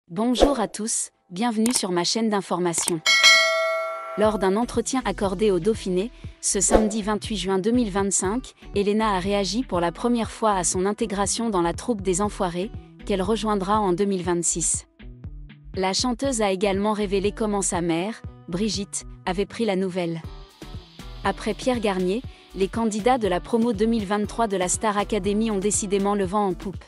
Bonjour à tous, bienvenue sur ma chaîne d'information. Lors d'un entretien accordé au Dauphiné, ce samedi 28 juin 2025, Elena a réagi pour la première fois à son intégration dans la troupe des Enfoirés, qu'elle rejoindra en 2026. La chanteuse a également révélé comment sa mère, Brigitte, avait pris la nouvelle. Après Pierre Garnier, les candidats de la promo 2023 de la Star Academy ont décidément le vent en poupe.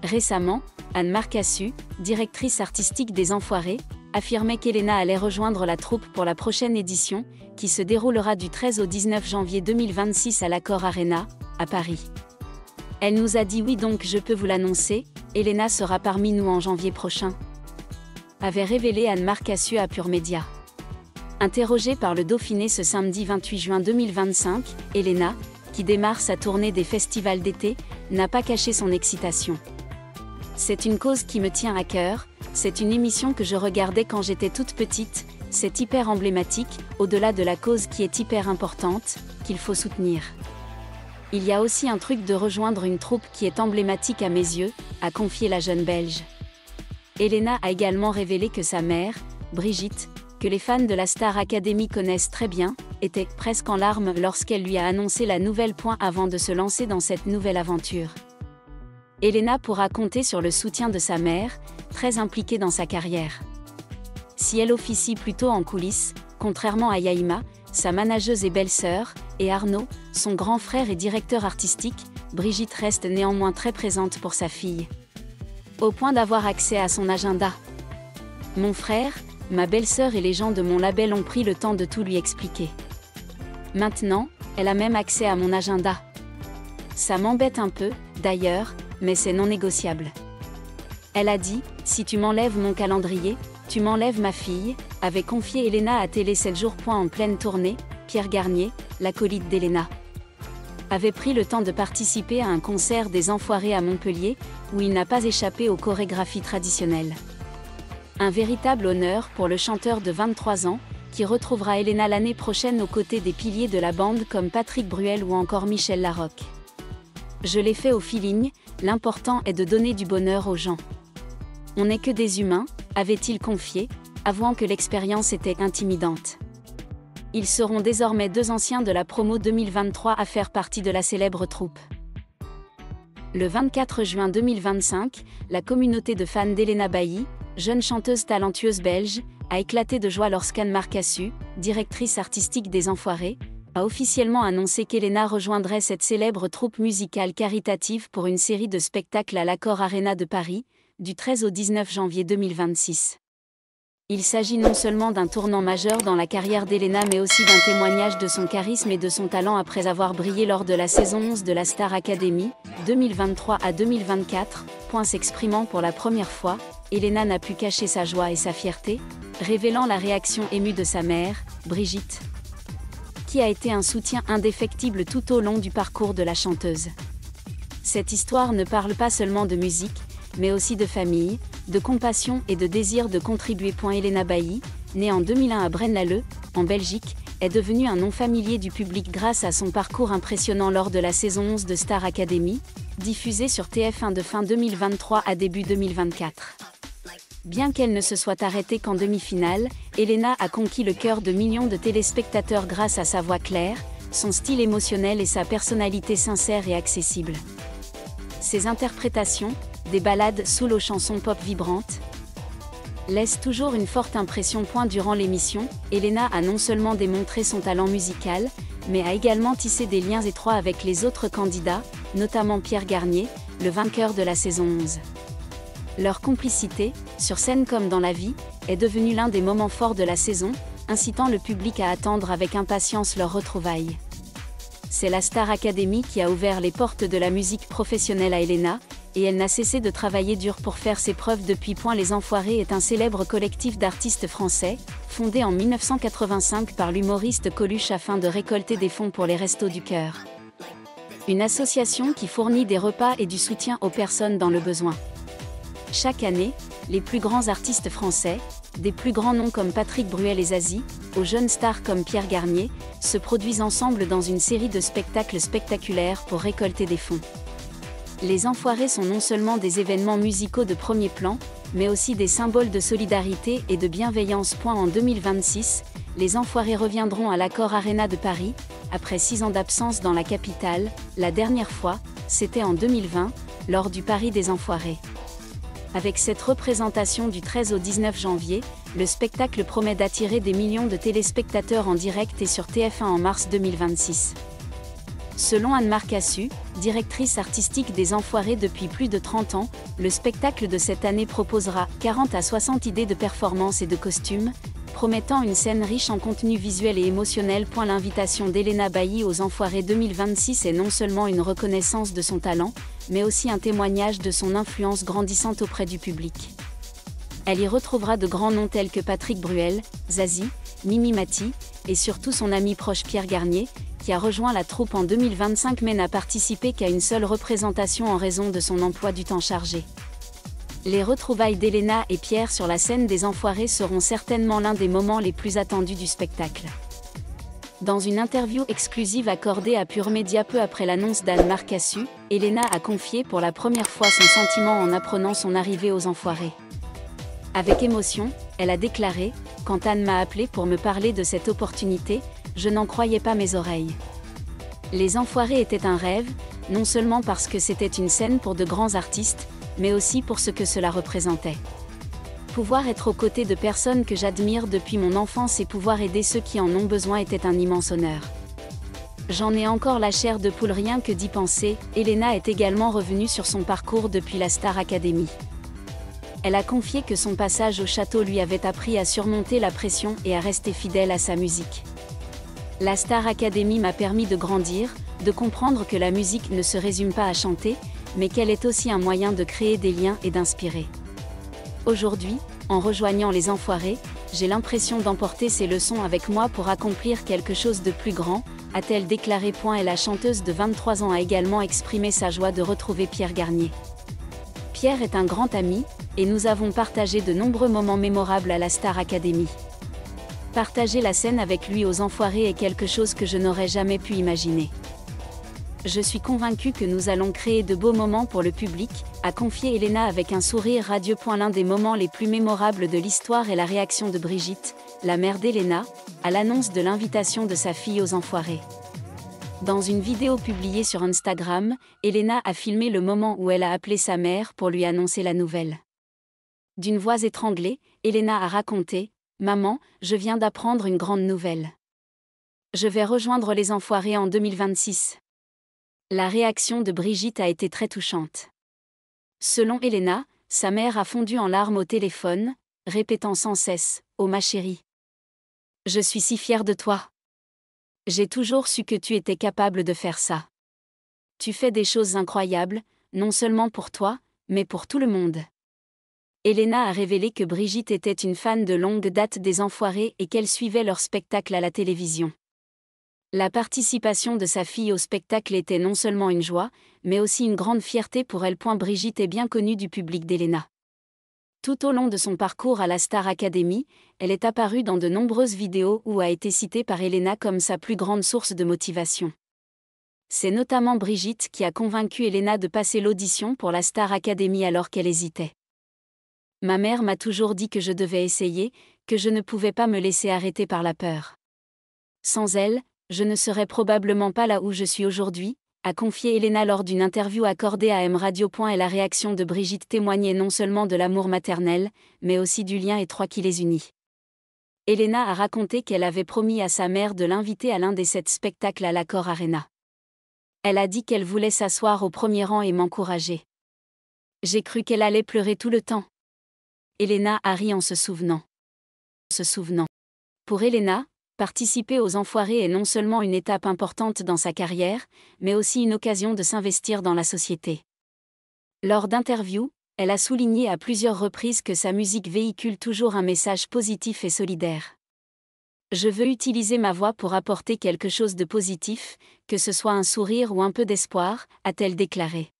Récemment, Anne Marcassu, directrice artistique des Enfoirés, affirmait qu'Elena allait rejoindre la troupe pour la prochaine édition, qui se déroulera du 13 au 19 janvier 2026 à l'Accor Arena, à Paris. Elle nous a dit oui, donc je peux vous l'annoncer, Elena sera parmi nous en janvier prochain, avait révélé Anne Marcassu à Pure Média. Interrogée par le Dauphiné ce samedi 28 juin 2025, Elena, qui démarre sa tournée des festivals d'été, n'a pas caché son excitation. C'est une cause qui me tient à cœur, c'est une émission que je regardais quand j'étais toute petite, c'est hyper emblématique, au-delà de la cause qui est hyper importante, qu'il faut soutenir. Il y a aussi un truc de rejoindre une troupe qui est emblématique à mes yeux, a confié la jeune Belge. Elena a également révélé que sa mère, Brigitte, que les fans de la Star Academy connaissent très bien, était presque en larmes lorsqu'elle lui a annoncé la nouvelle avant de se lancer dans cette nouvelle aventure. Elena pourra compter sur le soutien de sa mère, très impliquée dans sa carrière. Si elle officie plutôt en coulisses, contrairement à Yaïma, sa manageuse et belle-sœur, et Arnaud, son grand frère et directeur artistique, Brigitte reste néanmoins très présente pour sa fille. Au point d'avoir accès à son agenda. Mon frère, ma belle-sœur et les gens de mon label ont pris le temps de tout lui expliquer. Maintenant, elle a même accès à mon agenda. Ça m'embête un peu, d'ailleurs, mais c'est non négociable. Elle a dit, si tu m'enlèves mon calendrier, tu m'enlèves ma fille, avait confié Elena à Télé 7 jours. En pleine tournée, Pierre Garnier, l'acolyte d'Elena, avait pris le temps de participer à un concert des Enfoirés à Montpellier, où il n'a pas échappé aux chorégraphies traditionnelles. Un véritable honneur pour le chanteur de 23 ans, qui retrouvera Elena l'année prochaine aux côtés des piliers de la bande comme Patrick Bruel ou encore Michel Larocque. Je l'ai fait au feeling, l'important est de donner du bonheur aux gens. On n'est que des humains, avait-il confié, avouant que l'expérience était intimidante. Ils seront désormais deux anciens de la promo 2023 à faire partie de la célèbre troupe. Le 24 juin 2025, la communauté de fans d'Elena Bailly, jeune chanteuse talentueuse belge, a éclaté de joie lorsqu'Anne Marcassu, directrice artistique des Enfoirés, a officiellement annoncé qu'Elena rejoindrait cette célèbre troupe musicale caritative pour une série de spectacles à l'Accor Arena de Paris, du 13 au 19 janvier 2026. Il s'agit non seulement d'un tournant majeur dans la carrière d'Elena mais aussi d'un témoignage de son charisme et de son talent après avoir brillé lors de la saison 11 de la Star Academy, 2023 à 2024. S'exprimant pour la première fois, Elena n'a pu cacher sa joie et sa fierté, révélant la réaction émue de sa mère, Brigitte, qui a été un soutien indéfectible tout au long du parcours de la chanteuse. Cette histoire ne parle pas seulement de musique, mais aussi de famille, de compassion et de désir de contribuer. Elena Bailly, née en 2001 à Braine-l'Alleud, en Belgique, est devenue un nom familier du public grâce à son parcours impressionnant lors de la saison 11 de Star Academy, diffusée sur TF1 de fin 2023 à début 2024. Bien qu'elle ne se soit arrêtée qu'en demi-finale, Elena a conquis le cœur de millions de téléspectateurs grâce à sa voix claire, son style émotionnel et sa personnalité sincère et accessible. Ses interprétations, des ballades soul aux chansons pop vibrantes, laissent toujours une forte impression. Durant l'émission, Elena a non seulement démontré son talent musical, mais a également tissé des liens étroits avec les autres candidats, notamment Pierre Garnier, le vainqueur de la saison 11. Leur complicité, sur scène comme dans la vie, est devenue l'un des moments forts de la saison, incitant le public à attendre avec impatience leur retrouvailles. C'est la Star Academy qui a ouvert les portes de la musique professionnelle à Elena, et elle n'a cessé de travailler dur pour faire ses preuves depuis. Les Enfoirés est un célèbre collectif d'artistes français, fondé en 1985 par l'humoriste Coluche afin de récolter des fonds pour les Restos du Cœur. Une association qui fournit des repas et du soutien aux personnes dans le besoin. Chaque année, les plus grands artistes français, des plus grands noms comme Patrick Bruel et Zazie, aux jeunes stars comme Pierre Garnier, se produisent ensemble dans une série de spectacles spectaculaires pour récolter des fonds. Les Enfoirés sont non seulement des événements musicaux de premier plan, mais aussi des symboles de solidarité et de bienveillance. En 2026, les Enfoirés reviendront à l'Accor Arena de Paris, après 6 ans d'absence dans la capitale. La dernière fois, c'était en 2020, lors du Paris des Enfoirés. Avec cette représentation du 13 au 19 janvier, le spectacle promet d'attirer des millions de téléspectateurs en direct et sur TF1 en mars 2026. Selon Anne Marcassu, directrice artistique des Enfoirés depuis plus de 30 ans, le spectacle de cette année proposera 40 à 60 idées de performances et de costumes, promettant une scène riche en contenu visuel et émotionnel. L'invitation d'Elena Bailly aux Enfoirés 2026 est non seulement une reconnaissance de son talent, mais aussi un témoignage de son influence grandissante auprès du public. Elle y retrouvera de grands noms tels que Patrick Bruel, Zazie, Mimi Mati, et surtout son ami proche Pierre Garnier, qui a rejoint la troupe en 2025 mais n'a participé qu'à une seule représentation en raison de son emploi du temps chargé. Les retrouvailles d'Elena et Pierre sur la scène des Enfoirés seront certainement l'un des moments les plus attendus du spectacle. Dans une interview exclusive accordée à Pure Média peu après l'annonce d'Anne Marcassu, Elena a confié pour la première fois son sentiment en apprenant son arrivée aux Enfoirés. Avec émotion, elle a déclaré « Quand Anne m'a appelée pour me parler de cette opportunité, je n'en croyais pas mes oreilles. Les Enfoirés étaient un rêve, non seulement parce que c'était une scène pour de grands artistes, mais aussi pour ce que cela représentait. Pouvoir être aux côtés de personnes que j'admire depuis mon enfance et pouvoir aider ceux qui en ont besoin était un immense honneur. J'en ai encore la chair de poule rien que d'y penser. » Elena est également revenue sur son parcours depuis la Star Academy. Elle a confié que son passage au château lui avait appris à surmonter la pression et à rester fidèle à sa musique. La Star Academy m'a permis de grandir, de comprendre que la musique ne se résume pas à chanter, mais qu'elle est aussi un moyen de créer des liens et d'inspirer. Aujourd'hui, en rejoignant les Enfoirés, j'ai l'impression d'emporter ces leçons avec moi pour accomplir quelque chose de plus grand, a-t-elle déclaré. Et la chanteuse de 23 ans a également exprimé sa joie de retrouver Pierre Garnier. Pierre est un grand ami, et nous avons partagé de nombreux moments mémorables à la Star Academy. Partager la scène avec lui aux Enfoirés est quelque chose que je n'aurais jamais pu imaginer. Je suis convaincue que nous allons créer de beaux moments pour le public, a confié Elena avec un sourire radieux. L'un des moments les plus mémorables de l'histoire est la réaction de Brigitte, la mère d'Elena, à l'annonce de l'invitation de sa fille aux Enfoirés. Dans une vidéo publiée sur Instagram, Elena a filmé le moment où elle a appelé sa mère pour lui annoncer la nouvelle. D'une voix étranglée, Elena a raconté « Maman, je viens d'apprendre une grande nouvelle. Je vais rejoindre les Enfoirés en 2026. » La réaction de Brigitte a été très touchante. Selon Elena, sa mère a fondu en larmes au téléphone, répétant sans cesse « Oh ma chérie. Je suis si fière de toi. J'ai toujours su que tu étais capable de faire ça. Tu fais des choses incroyables, non seulement pour toi, mais pour tout le monde. » Elena a révélé que Brigitte était une fan de longue date des Enfoirés et qu'elle suivait leur spectacle à la télévision. La participation de sa fille au spectacle était non seulement une joie, mais aussi une grande fierté pour elle. Brigitte est bien connue du public d'Elena. Tout au long de son parcours à la Star Academy, elle est apparue dans de nombreuses vidéos où a été citée par Elena comme sa plus grande source de motivation. C'est notamment Brigitte qui a convaincu Elena de passer l'audition pour la Star Academy alors qu'elle hésitait. « Ma mère m'a toujours dit que je devais essayer, que je ne pouvais pas me laisser arrêter par la peur. Sans elle, je ne serais probablement pas là où je suis aujourd'hui, » a confié Elena lors d'une interview accordée à M Radio. Et la réaction de Brigitte témoignait non seulement de l'amour maternel, mais aussi du lien étroit qui les unit. Elena a raconté qu'elle avait promis à sa mère de l'inviter à l'un des 7 spectacles à l'Accor Arena. Elle a dit qu'elle voulait s'asseoir au premier rang et m'encourager. J'ai cru qu'elle allait pleurer tout le temps. Elena a ri en se souvenant. Pour Elena, participer aux Enfoirés est non seulement une étape importante dans sa carrière, mais aussi une occasion de s'investir dans la société. Lors d'interviews, elle a souligné à plusieurs reprises que sa musique véhicule toujours un message positif et solidaire. « Je veux utiliser ma voix pour apporter quelque chose de positif, que ce soit un sourire ou un peu d'espoir », a-t-elle déclaré.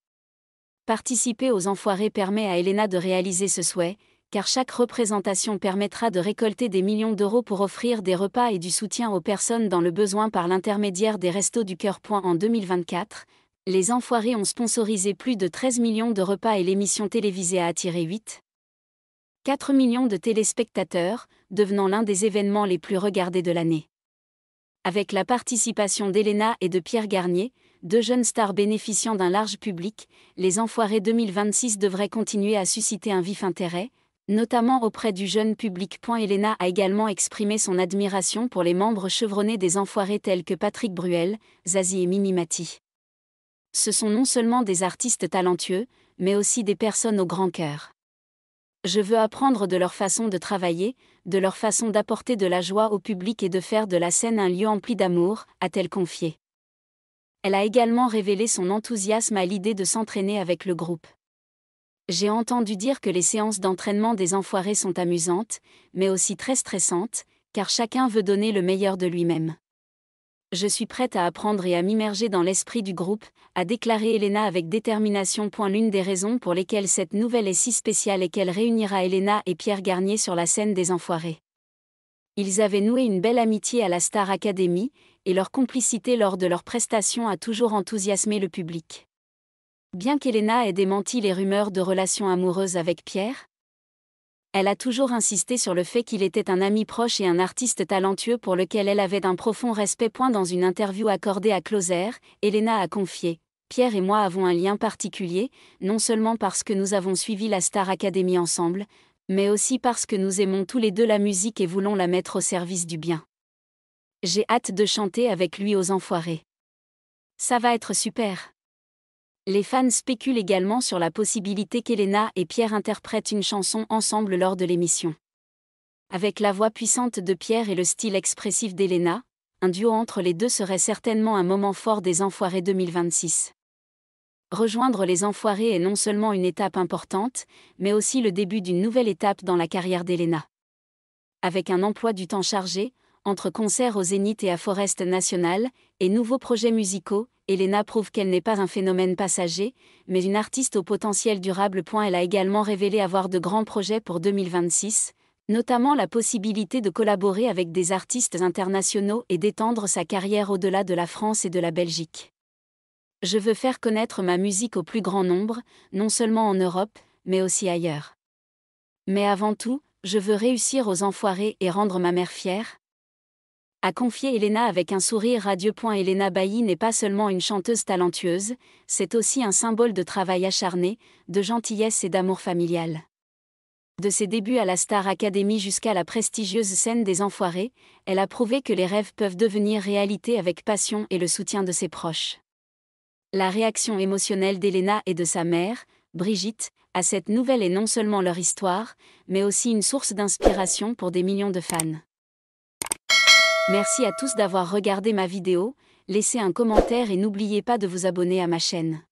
Participer aux Enfoirés permet à Elena de réaliser ce souhait, car chaque représentation permettra de récolter des millions d'euros pour offrir des repas et du soutien aux personnes dans le besoin par l'intermédiaire des Restos du Cœur. En 2024, les Enfoirés ont sponsorisé plus de 13 millions de repas et l'émission télévisée a attiré 8,4 millions de téléspectateurs, devenant l'un des événements les plus regardés de l'année. Avec la participation d'Elena et de Pierre Garnier, deux jeunes stars bénéficiant d'un large public, les Enfoirés 2026 devraient continuer à susciter un vif intérêt, notamment auprès du jeune public. Elena a également exprimé son admiration pour les membres chevronnés des Enfoirés tels que Patrick Bruel, Zazie et Mimi Mati. Ce sont non seulement des artistes talentueux, mais aussi des personnes au grand cœur. Je veux apprendre de leur façon de travailler, de leur façon d'apporter de la joie au public et de faire de la scène un lieu empli d'amour, a-t-elle confié. Elle a également révélé son enthousiasme à l'idée de s'entraîner avec le groupe. J'ai entendu dire que les séances d'entraînement des Enfoirés sont amusantes, mais aussi très stressantes, car chacun veut donner le meilleur de lui-même. Je suis prête à apprendre et à m'immerger dans l'esprit du groupe, a déclaré Elena avec détermination. L'une des raisons pour lesquelles cette nouvelle est si spéciale est qu'elle réunira Elena et Pierre Garnier sur la scène des Enfoirés. Ils avaient noué une belle amitié à la Star Academy, et leur complicité lors de leurs prestations a toujours enthousiasmé le public. Bien qu'Elena ait démenti les rumeurs de relations amoureuses avec Pierre, elle a toujours insisté sur le fait qu'il était un ami proche et un artiste talentueux pour lequel elle avait un profond respect. Dans une interview accordée à Closer, Elena a confié « Pierre et moi avons un lien particulier, non seulement parce que nous avons suivi la Star Academy ensemble, mais aussi parce que nous aimons tous les deux la musique et voulons la mettre au service du bien. J'ai hâte de chanter avec lui aux Enfoirés. Ça va être super !» Les fans spéculent également sur la possibilité qu'Elena et Pierre interprètent une chanson ensemble lors de l'émission. Avec la voix puissante de Pierre et le style expressif d'Elena, un duo entre les deux serait certainement un moment fort des Enfoirés 2026. Rejoindre les Enfoirés est non seulement une étape importante, mais aussi le début d'une nouvelle étape dans la carrière d'Elena. Avec un emploi du temps chargé, entre concerts au Zénith et à Forest National, et nouveaux projets musicaux, Elena prouve qu'elle n'est pas un phénomène passager, mais une artiste au potentiel durable. Elle a également révélé avoir de grands projets pour 2026, notamment la possibilité de collaborer avec des artistes internationaux et d'étendre sa carrière au-delà de la France et de la Belgique. Je veux faire connaître ma musique au plus grand nombre, non seulement en Europe, mais aussi ailleurs. Mais avant tout, je veux réussir aux Enfoirés et rendre ma mère fière, a confié Elena avec un sourire radieux. Elena Bailly n'est pas seulement une chanteuse talentueuse, c'est aussi un symbole de travail acharné, de gentillesse et d'amour familial. De ses débuts à la Star Academy jusqu'à la prestigieuse scène des Enfoirés, elle a prouvé que les rêves peuvent devenir réalité avec passion et le soutien de ses proches. La réaction émotionnelle d'Elena et de sa mère, Brigitte, à cette nouvelle est non seulement leur histoire, mais aussi une source d'inspiration pour des millions de fans. Merci à tous d'avoir regardé ma vidéo, laissez un commentaire et n'oubliez pas de vous abonner à ma chaîne.